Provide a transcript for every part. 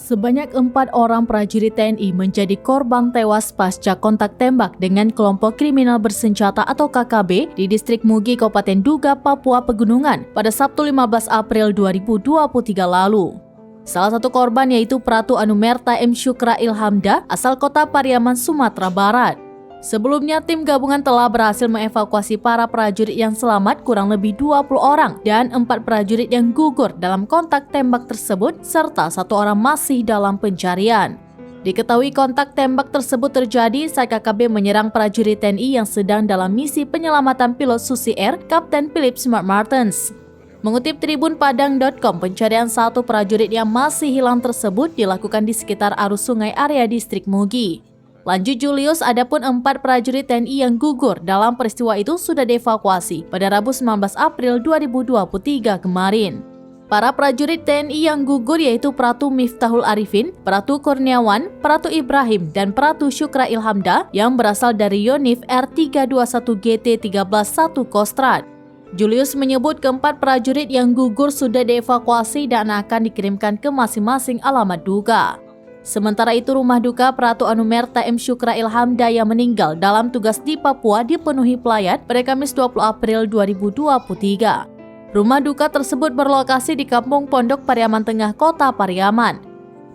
Sebanyak 4 orang prajurit TNI menjadi korban tewas pasca kontak tembak dengan kelompok kriminal bersenjata atau KKB di distrik Mugi, Kabupaten Duga, Papua Pegunungan pada Sabtu 15 April 2023 lalu. Salah satu korban yaitu Pratu Anumerta M. Syukra Ilhamda asal kota Pariaman, Sumatera Barat. Sebelumnya, tim gabungan telah berhasil mengevakuasi para prajurit yang selamat kurang lebih 20 orang dan 4 prajurit yang gugur dalam kontak tembak tersebut serta 1 orang masih dalam pencarian. Diketahui kontak tembak tersebut terjadi saat KKB menyerang prajurit TNI yang sedang dalam misi penyelamatan pilot Susi Air Kapten Philip Smart Martens. Mengutip tribunpadang.com, pencarian 1 prajurit yang masih hilang tersebut dilakukan di sekitar arus sungai area distrik Mugi. Lanjut Julius, adapun 4 prajurit TNI yang gugur dalam peristiwa itu sudah dievakuasi pada Rabu 19 April 2023 kemarin. Para prajurit TNI yang gugur yaitu Pratu Miftahul Arifin, Pratu Kurniawan, Pratu Ibrahim, dan Pratu Syukra Ilhamda yang berasal dari Yonif R321GT131 Kostrad. Julius menyebut keempat prajurit yang gugur sudah dievakuasi dan akan dikirimkan ke masing-masing alamat duka. Sementara itu, rumah duka Pratu Anumerta M. Syukra Ilhamda yang meninggal dalam tugas di Papua dipenuhi pelayat pada Kamis 20 April 2023. Rumah duka tersebut berlokasi di Kampung Pondok Pariaman Tengah, Kota Pariaman.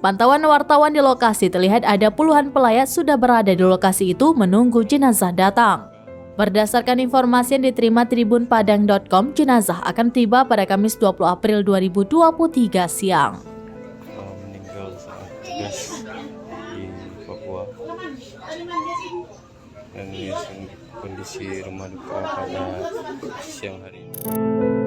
Pantauan wartawan di lokasi terlihat ada puluhan pelayat sudah berada di lokasi itu menunggu jenazah datang. Berdasarkan informasi yang diterima tribunpadang.com, jenazah akan tiba pada Kamis 20 April 2023 siang. Meninggal saat tugas di Papua, dan ini kondisi rumah duka pada siang hari ini.